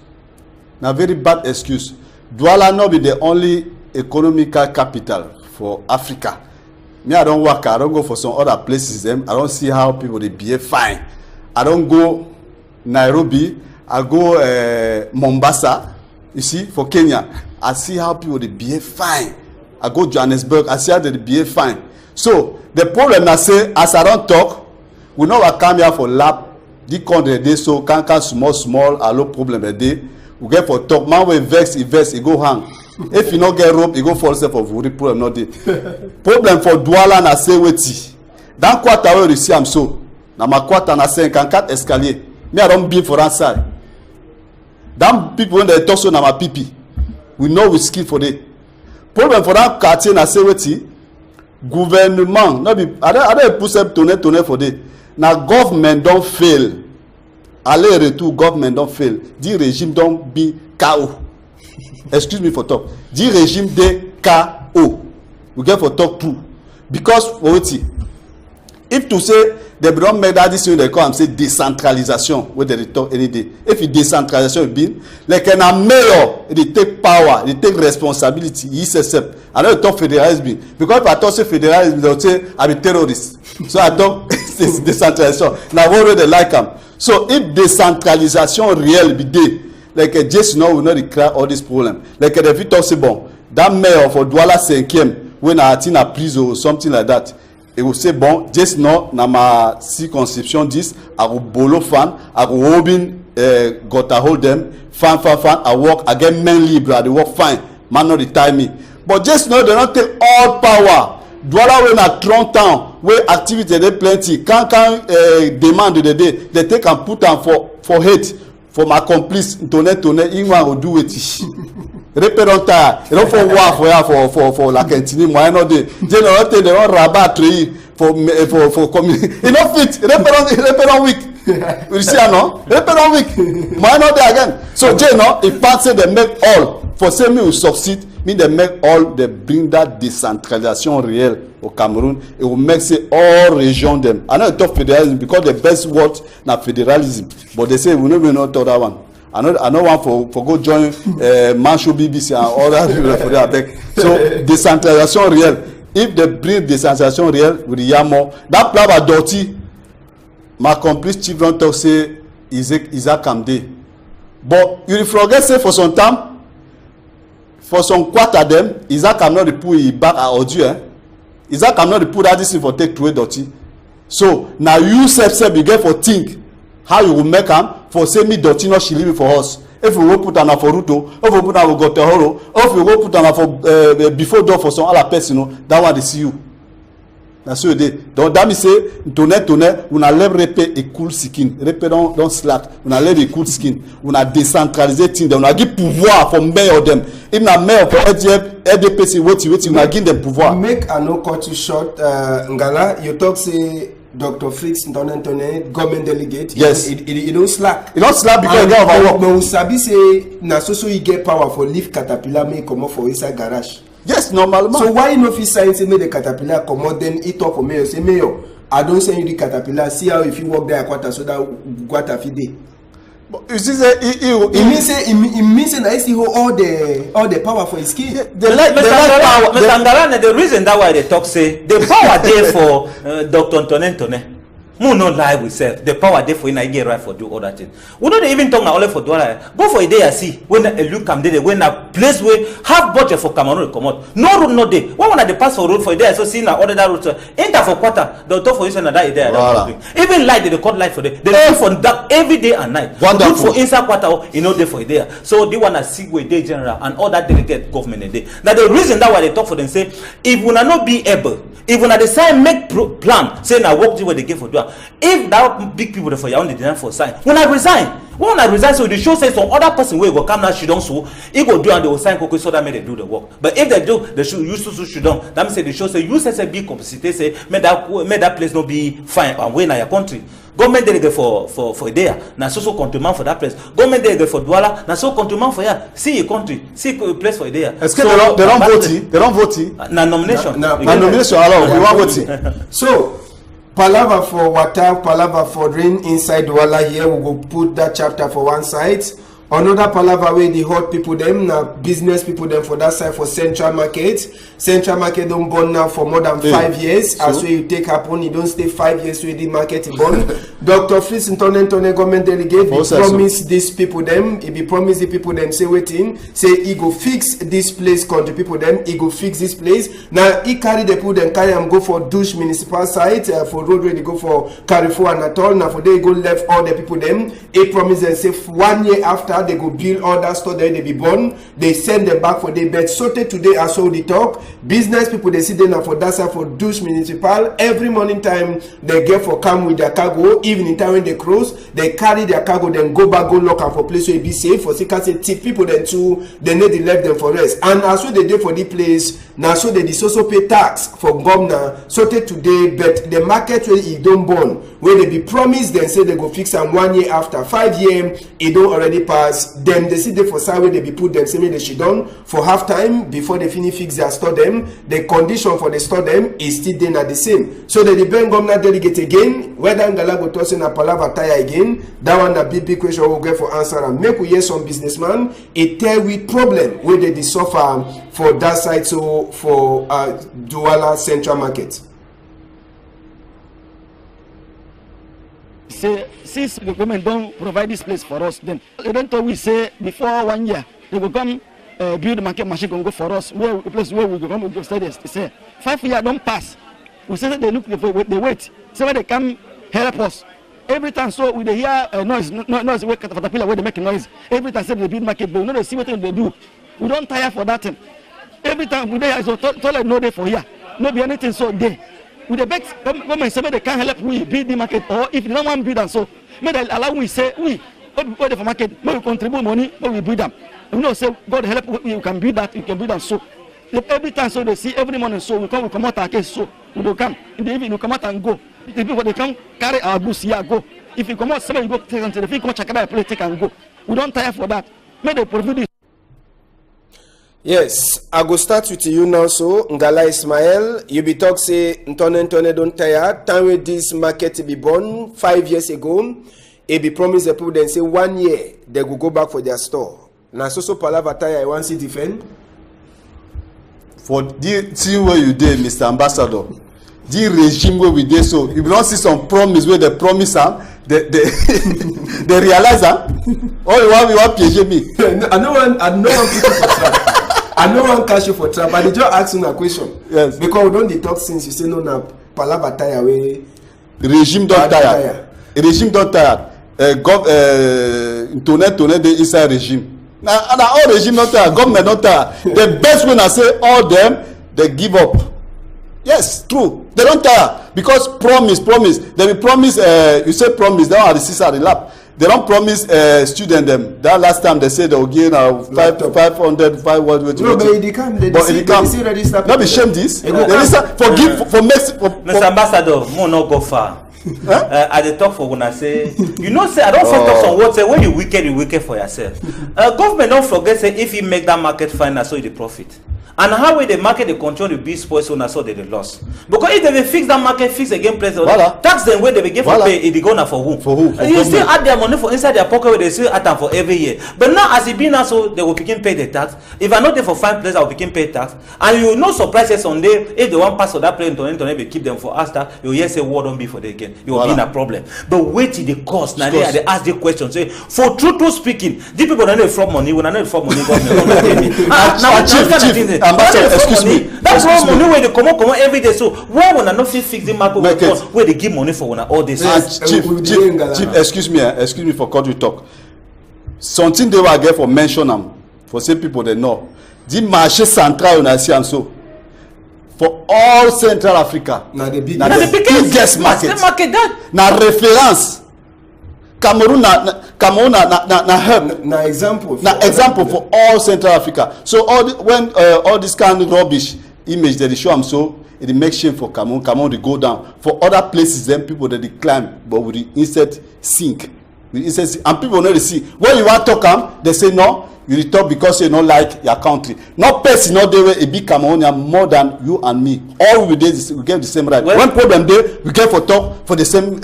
Now very bad excuse. Douala not be the only economical capital for Africa. Me, I don't work. I don't go for some other places. I don't see how people they behave fine. I don't go Nairobi, I go Mombasa, you see, for Kenya. I see how people they behave fine. I go Johannesburg, I see how they behave fine. So the problem I say, as I don't talk, we know I come here for lap. The country day so can small, a low problem a day. We get for talk. Man we vex, he go hang. If you not get rope, you go fall self of worry problem not day. Problem for Douala na say weti. Dans quarter where you see am so. Na ma quarter na 54 escalier. Me I don't be for answer. Damn people when they talk so na my pipi. We know we skill for it. Problem for that quartier na say weti. Gouvernement no be I don't push up tonne for it. Now government don't fail. Aller retour government don't fail. The régime don't be KO. Excuse me for talk. The régime de KO. We get for talk too. Because what if to say they don't make that decision, they call and say decentralization where they talk any day. If it decentralization be like a mayor, they take power, they take responsibility, he accept. I don't talk federalism because if I talk say federalism, they'll say I'm a terrorist. So I talk it's decentralization. Now what they like them. So if decentralization real be there, like just now we not declare all this problem. Like the Victor say bon, that mayor for Douala 5e when I attend a prison or something like that. Et vous say bon, just now na ma circonscription 10, I go bolo fan, I go Robin got to hold them, fan, I work again men libre, they work fine, man not retire me. But just now they don't take all power. Douala when at Tron Town, where activity they plenty, can demand the day, they take and put them for hate, for my complice, tonne, Ingwan will do it. Reperonta, you don't for war for la cantine, why not the general they don't rabat for community. You know fit, reperon week. You see, no? Reperon week. Why not there again? So, Jeno, if part say they make all, for say me will succeed, mean they make all, they bring that decentralization real au Cameroon, it will make say all regions them. I know they talk federalism because the best word na federalism, but they say we no talk that one. I know one for go join Mancho BBC and all that for that back. So decentralization real. If they bring decentralization real with the Yamo, that plan was dirty. My complice chief don't talk say Isaac Kamde. But you forget say for some time, for some quarter them, Isaac Kam not put it back at audio. Isaac Kam not put that this thing for take to dirty. So now you self you get for think how you will make them for say me dirty not she leave for us. If we go put on for Ruto, if we put on for Gotehoro, if we go put on for before door for some other person, you know, that one they see you. That's what they. Donc that me say, tonne, on a lève répé et cool skin, répé don't slack, on a lève et cool skin, on a décentralisé things, on a give pouvoir for mayor them. If na mayor for EDPC, wait, on a give them pouvoir. Make a no cut too short, Ngala, you talk say. Dr. Flix Ntonentone, government delegate. Yes. He don't slack. He don't slack because he don't overwork. But Sabi say, na so he get power for leave Caterpillar may come up for inside garage. Yes, normalement. So why no fit sign say make the Caterpillar come out then he talk for mayor say mayor, I don't send you the Caterpillar, see how if you work there quarter so that quarter fit day. You see, say he means that he still hold all the power for his kid. Mr. Ngala, the reason that why they talk say the power there for Dr. Ntonentone. Mo no lie with self. The power there for you, I get right for do all that thing. We don't even talk now only for Douala. Go for a day I see when a look come there, when a place where have budget for Cameroon come out. No road no day. When I pass for road for a day, I saw seeing order that road. Enter for quarter. They'll talk for you and that day. Even light they cut light for day. They do for that every day and night. Wonderful. Look for inside quarter, you know, day for a day. So they want to see where they general and all that delegate government a day. Now the reason that why they talk for them say if we are not be able. If when I decide make plan, say I work the way they give for do. If that big people for your own design for sign, when I resign, so the show says some other person will go come now she don't so he go do and they will sign cocoa so that may they do the work. But if they do, they should use to should don't. That means say the show say you say big complicity say make that place not be fine and win your country. Government delegate for there. Now so countryman for that place. Government delegate for Douala. Now so countryman for here. See a country. See a place for there. Est-ce que they don't vote? They don't vote. Na nomination. Na nomination. Alors we want voting. So, Palava for water, Palava for rain inside Douala here. We will put that chapter for one side. Another Palava where the hot people them, now business people them for that side for Central Market. Central Market don't burn now for more than 5 years. So? As well you take upon, you don't stay 5 years with the market burn. Dr. Fritz Ntone government delegate, he promise these people them, if he promise the people them, say waiting, say he go fix this place, country people them, he go fix this place. Now he carry the people them, carry them go for Douche municipal site, for road where they go for Carrefour and at all. Now for they go left all the people them, he promise them say 1 year after they go build all that store there they be born, they send them back for their bed. So today I saw the talk, business people they sit there for that side for Douche municipal, every morning time they get for come with their cargo, evening time when they cross, they carry their cargo, then go back, go lock up for place where it be safe, for say tip people then too, they need to left them for rest. And as well they do for the place, now so they also pay tax for governor, so today, but the market where it don't burn, where they be promised, then say they go fix them 1 year after, 5 years, it don't already pass. Then they see they for side where they be put them, say they should done for half time before they fix their store them. The condition for the store them is still then at the same. So they depend governor delegate again, whether Ngala go toss in a palava tire again, that one a big question we'll get for answer and make we hear some businessman a tell with problem where they suffer for that side, so for Douala Central Market. Say, since the government don't provide this place for us, then they don't tell we say before 1 year they will come build the market machine go for us. Where the place where we go come we go study. They say 5 years don't pass. We say they look they wait. So when they come help us. Every time so we they hear noise where caterpillar where they make noise. Every time say they build market, but we know they see what they do. We don't tire for that thing. Every time we there so toilet no day for here. No be anything so there. With the best government say they can't help we build the market, or if they don't want to build and so may they allow we say we go there for market, may we contribute money, may we build them. We know say God help we can build that, we can build and so. Every time so they see every morning so we come out our case so we will come in the evening we come out and go. The people they come carry our goods here go. If you come out somebody you go take until the people come check out play take and go. We don't tire for that. May they provide this. Yes, I go start with you now. So Ngala Ismael, you be talk say Ntone don't tire. Time with this market be born 5 years ago, it be promised the people then say 1 year they go back for their store. Now so palava tire I want to defend. For the thing where you did, Mr. Ambassador, the regime where we did so, if you don't see some promise where they promise them, they realize that. Oh, you want PG me? I know one people for trap. I know one catch you for trap, but they just asking a question. Yes. Because we don't talk since you say no na palava tire way. Regime don't tire. Regime don't tire. Ntone the inside regime. Now all regime don't tire. Government don't tire. The best when I say all them, they give up. Yes, true. They don't tire because promise. They will promise. You say promise. They don't have the sister at the lap. They don't promise student them. That last time they said they will gain 500, 500. No, but they can't. They say register. Not be shame this. Forgive for Mr. Ambassador, more not go far. I dey talk for una say you know say I don't first talk some words say when you wicked for yourself. Government don't forget say if you make that market fine na so you dey profit. And how will the market they control the big spoil so na so they lost. Because if they will fix that market, fix again place, tax them where they will give for pay, it go now for who? For who? For you still add their money for inside their pocket where they still add them for every year. But now as it be now so they will begin pay the tax. If I not there for 5 place, I will begin pay tax. And you will not surprise us on day if they want pass for that place to they keep them for us that you hear say war don't be for the again. You will be in a problem. But wait till the cost. Now they ask the question. Say for truth speaking, these people don't need fraud money. When I know fraud money, excuse me. That's why money where they come on every day. So why when I not fix the market where they give money for when all this? Chief, excuse me for cut you talk. Something they were get for mention them for some people they know. The marché central on Asia and so for all Central Africa. Now the biggest market. Now reference. Cameroon na help. Na example for all Central Africa. So when all this kind of rubbish image that they show them, so it makes shame for Cameroon. Cameroon they go down. For other places, then people that they climb, but with the instead sink. And people know they see when you want to talk they say no. You talk because you don't like your country. Not person, not they were a big Cameroonian more than you and me. All we did is we get the same right. Well, one problem there, we get for talk for the same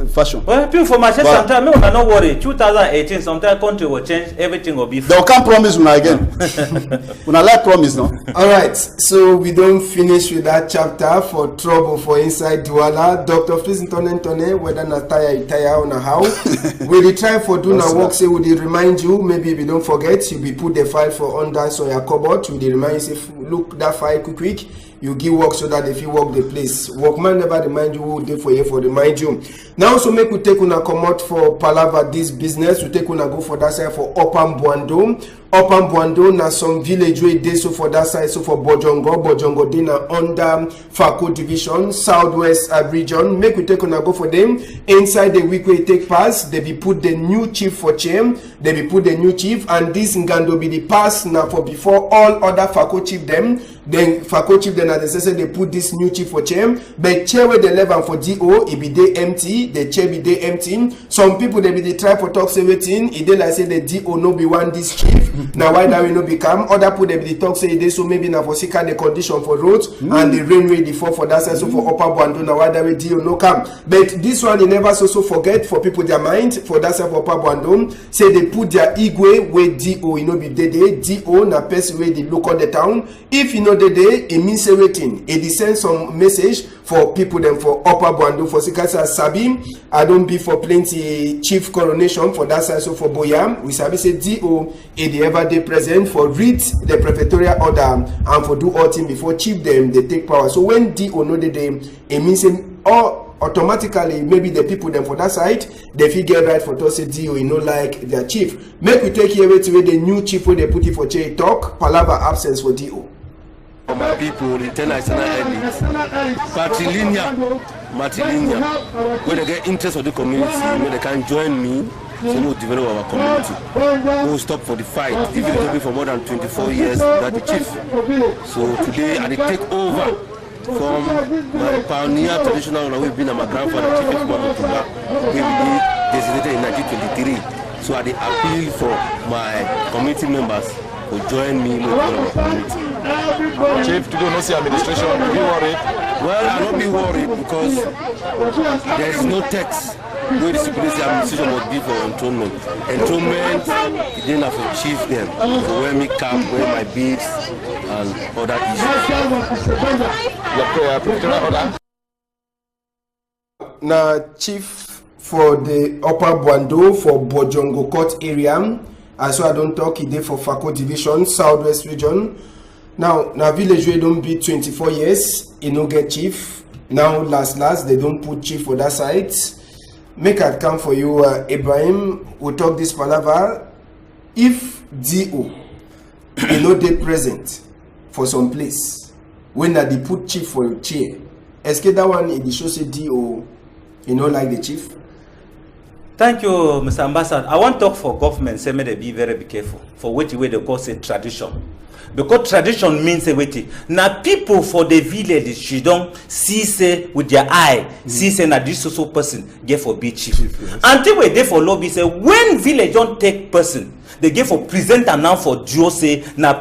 fashion. Well, people for my sometimes me will not worry. 2018, sometimes country will change, everything will be free. They can't promise una again. Una like promise, no? All right, so we don't finish with that chapter for trouble for inside Douala. Dr. Flissington whether na tire on a how. We try for do na work, say we remind you, maybe we don't forget. You be put the file for under so your cupboard. You remind you say look that file quick. You give work so that if you work the place, workman never remind you who dey for you for remind you. Now so make we take una come out for Palava this business. We take una go for that side for Upper Mbwando. Upper Mbwando na some village wey dey so for that side. So for Bojongo dey na under Fako division, Southwest region. Make we take una go for them. Inside the week we take pass, they be put the new chief for chair. They be put the new chief and this Ngando be the pass now for before all other Fako chief them. Then Fako chief then as they say they put this new chief for chair. But chair where they level for DO, it be day empty. The chair be day empty. Some people they be the try for talk 17. It they like say the DO no be one this chief. Now why that we no become? Other people they be the talk say they so maybe now for seek the condition for roads and the rainway the fall for that side. So for Upper Mbwando now why that we DO no come. But this one they never so forget for people their mind for that side for Upper Mbwando. Say they put their Igwe where DO you know be day DO na person where they look on the town. If you know the day it means everything. It send some message for people them for Upper Mbwando for Sikasa Sabi. I don't be for plenty chief coronation for that side. So for Boyam we sabi say DO the ever day present for read the prefectorial order and for do all thing before chief them they take power. So when DO know the day it means all automatically maybe the people them for that side they figure right for to say DO you know like their chief. Make we take here wait the new chief where they put it for chair talk Palava absence for DO. For my people, the international elite, Martilinia, where they get interest of the community, where they can join me, so we'll develop our community. We'll stop for the fight. Even though for more than 24 years, that the chief. So today, I take over from my pioneer traditional owner, we've been my grandfather, Chief Ekuma, we be designated in 1923. So I appeal for my community members to join me in the community. Chief, today no see administration. Are you worried? Well, I'll not be worried because there is no text where the security administration must be for enthronement. Enthronement, you didn't have to chief them. So wear me cap, wear my beads, and other issues. Now, chief for the Upper Mbwando for Bojongo Court area. As so I don't talk it for Fako division, Southwest region. Now village where don't be 24 years, you no get chief. Now last they don't put chief for that side. Make it come for you, Ibrahim. We'll talk this palaver. If DO you know they present for some place when they put chief for a chair, est-ce que that one it shows a DO you know like the chief? Thank you, Mr. Ambassador. I want to talk for government, say may they be very careful for which way they call it tradition. because tradition means everything. Now people for the village, she don't see say with their eye, see say na this social person get for be chief. Until we dey for lobby say when village don't take person, they get for present and now for Joe say na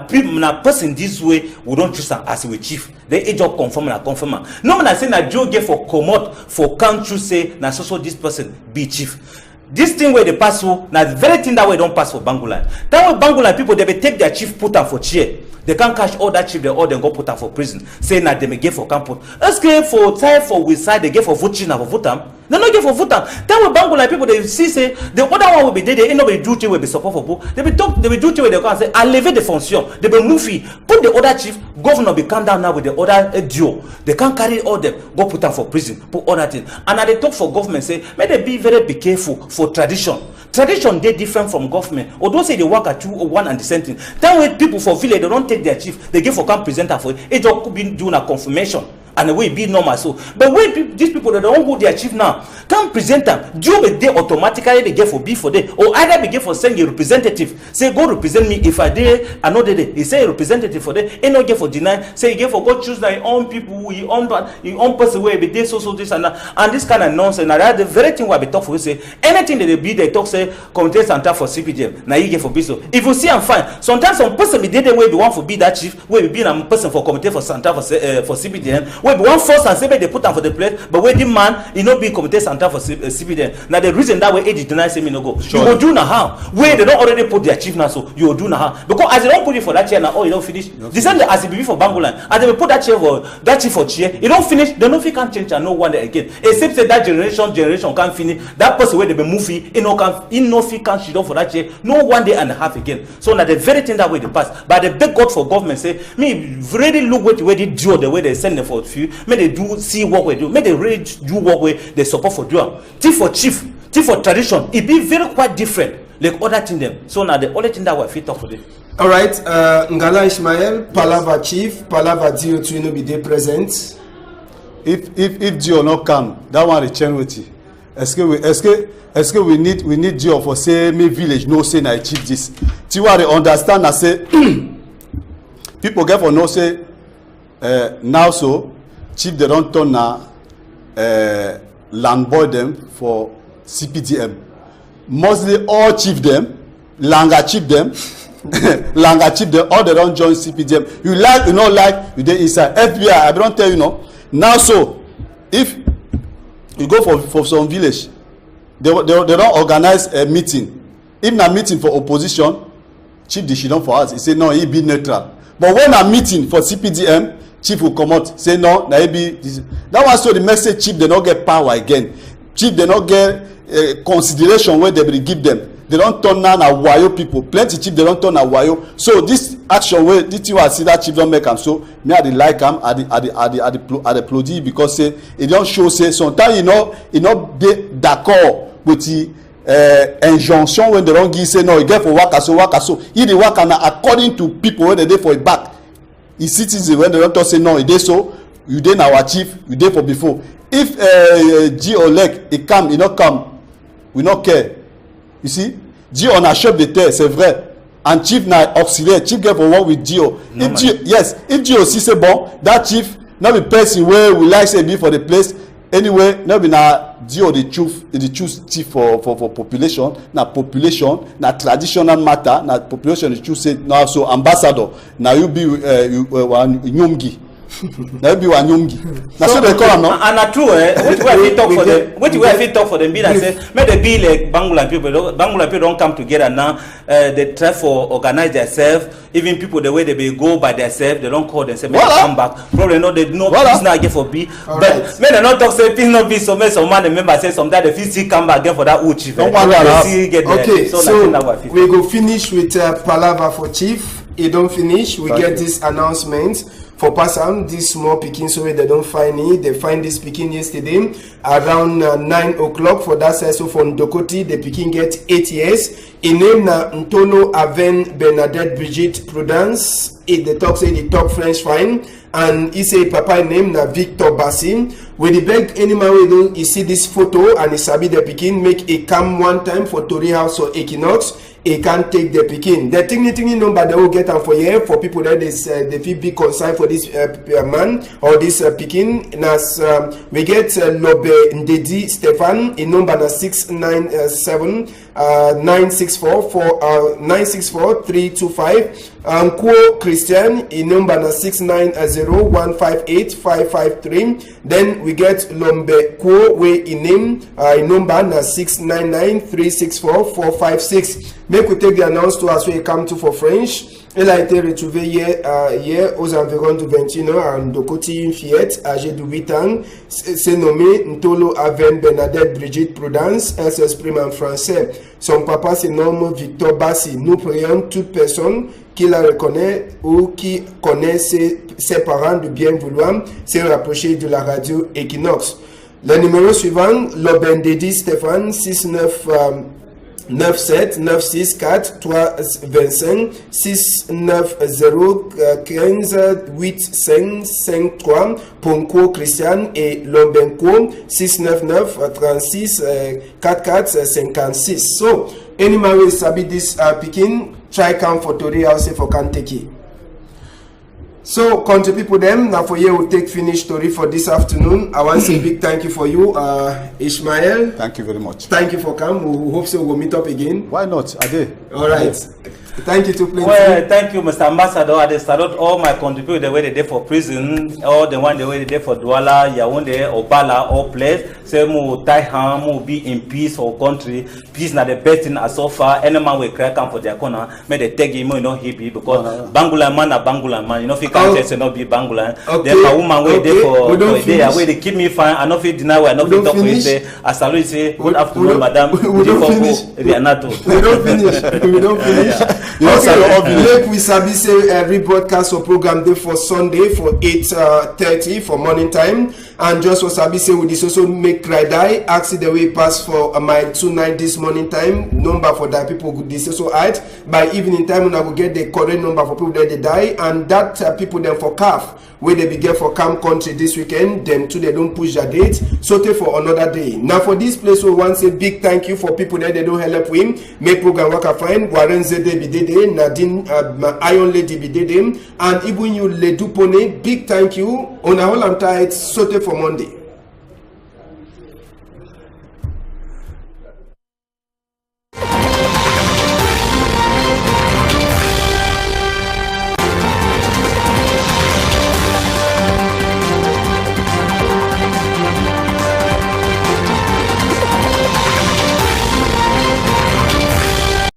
person this way we don't choose am as we chief. They age up confirm and confirm. No man say na Joe get for comot for country say na so this person be chief. This thing where they pass through, now the very thing that way don't pass for Bangulan. That way Bangulan people they will take their chief, put them for chair. They can't catch all that chief, they all then go put them for prison. Saying that they may get for campus. Let's get for time for we side, they get for voting for vote them. They not get for vote them. That way Bangulan people they see say the other one will be there, they ain't nobody do thing will be support for both. They be talk, they will do thing where they can say, I leave the function. They be movie, put the other chief, governor be calm down now with the other duo. They can't carry all them, go put them for prison, put other thing. And now they talk for government say, may they be very careful for tradition. Tradition they different from government. Although say they work at two or one and the same thing. That way people for village they don't take their chief, they give for camp presenter for it. It just could be doing a confirmation. And the way it be normal so. But when these people they don't go their chief now, come present them. Do they automatically they get for B for day, or either they get for send a representative. Say go represent me if I did another day. He say a representative for day. Ain't no get for deny. Say you get for go choose your own people, your own person where be there so this and that. And this kind of nonsense. Now that the very thing why we talk for you say anything that they be they talk say community center for CPDM. Now you get for B so. If you see I'm fine. Sometimes some person be there the way we want for be that chief, where we be a person for community for center for CPDM. Where we want force and say they put them for the place, but where the man you know be community center for CPDM. Now the reason that way age deny say me no go. Sure. You will do now how where they don't already put their chief now so you will do now how because as they don't put it for that chair now oh you don't finish. The same as it be for Bangulan as they will put that chair for that chief for chair you don't finish they no fit can change and no one there again except say that generation can't finish that person where they be movie you know can she don't for that chair no 1 day and a half again. So now the very thing that way they pass but the beg God for government say me really look what the way they do the way they send them for few may they do see what we do may they really do what way they support for do thief for chief thief for tradition it be very quite different like other thing them. So now the only thing that we fit talk for them. All right, Ngala Ishmael, Palava chief, Palava Dio to no be there present. If Dio not come, that one the change with it. Est-ce que we need Dio for say me village no say na achieve this. Tiwa they understand that say people get for no say now so chief they don't turn na land boy them for CPDM. Mostly all chief them, Langa chief them, Langa chief them, all they don't join CPDM. You like, you not like, you dey inside. FBI, I don't tell you no. Now so, if you go for some village, they don't organize a meeting. If na meeting for opposition, chief decision for us. He say no, he be neutral. But when a meeting for CPDM, chief will come out say no, na he be. That was so the message chief they not get power again. Chief they not get consideration where they will give them. They don't turn down a wayo people. Plenty chief they don't turn a wayo. So this action where this thing I see that chief don't make them. So me I like them. I applaud because say it don't show say sometimes you know d'accord with the injunction when they don't give say no you get for waka so. He the waka now according to people when they dey for it back. The citizens when they don't talk say no it dey so you dey our chief you dey for before. If G Oleg he come he not come. We not care. You see, Dio on a shop de terre, c'est vrai. And chief na auxiliaire, chief get for work with Dio. If Dio see say bon, that chief not be person where we like say be for the place. Anyway, not be na Dio the choose chief for population. Na population, na traditional matter. Na population the choose say now so ambassador. Now you be Nyomgi. Now be Wanyomgi. That's what they call them, no? And that's true, Which way I fit talk for them? Which way I fit talk for them? Be that say, may they be like Bangulan people. Bangulan people don't come together now. They try for organize themselves. Even people the way they be go by themselves, they don't call themselves. May they come back. Probably no, they know peace now get for B. But may they not talk say peace not be so. May some man remember say sometimes the feel come back again for that old chief. Okay, so we go finish with Palava for chief. It don't finish. We get this announcement. For Passam, this small picking, so they don't find it. They find this picking yesterday around 9 o'clock. For that side, so from Dokoti, the picking get 8 years. In name na Ntono Aven Bernadette Brigitte Prudence. it. They talk say they talk French fine, and he say papa name na Victor Bassi. When he beg any man we do, he see this photo and he sabi the pikin make a come one time for Tori House or Equinox. He can't take the pikin. The tiny number they will get them for here for people that they feel big concern for this man or this pikin. Nas we get Lobe Ndedi Stefan in number na 697 964 964 325. Kwo Christian in number na 690 158 553. Then we get Lombe Kwo we in name in number na 699 364 456. Make we take the annonce to us we come to for French. Elle a été retrouvée hier aux environs de 21 ans en Dokoti, une fillette âgée de 8 ans. C'est nommé Ntolo Aven Bernadette Brigitte Prudence. Elle s'exprime en français. Son papa se nomme Victor Bassi. Nous prions toute personne qui la reconnaît ou qui connaît ses parents de bien vouloir se rapprocher de la radio Equinox. Le numéro suivant, Lobendedi Stéphane 69 97 964 325 690 15 8553 Ponko Christian et Lombenko 699 36 44 56. So, any man will sabi this picking, try come for Tori House for Kanteki. So, country people them, now for you will take finish story for this afternoon. I want to say a big thank you for you, Ishmael. Thank you very much. Thank you for coming. We hope so we'll meet up again. Why not? Ade. All right. Thank you to Plenty. Well, thank you, Mr. Ambassador. I salute all my contributors the way they did for prison, all the one the way they did for Douala, Yaoundé, Obala, all place. Say mu Taihan, mu be in peace for country. Peace na the best thing as so far. Any man will crack on for their corner. May they take him, you know, hippie because Bangula man na Bangula man. You know, if you can't say not be Bangula. Okay. Then a woman wait there for there. Where they keep me fine. I not feel deny. I not feel talk with say. I salute say good afternoon, madam. We don't finish. We don't finish. We don't finish. Okay, we sabi say every broadcast or program day for Sunday for 8:30 for morning time, and just for sabi say we this also make cry die ask the way pass for mile 29 this morning time number for that people could this also add by evening time when I will get the correct number for people that they die, and that people then for CAF where they be get for Camp Country this weekend, them too they don't push their date, so take for another day. Now for this place we want to say big thank you for people that they don't help with make program work fine. Warren Zede Bidede, Nadine Iron Lady Bidede, and even you Ledupone, big thank you on a whole time, so take for Monday.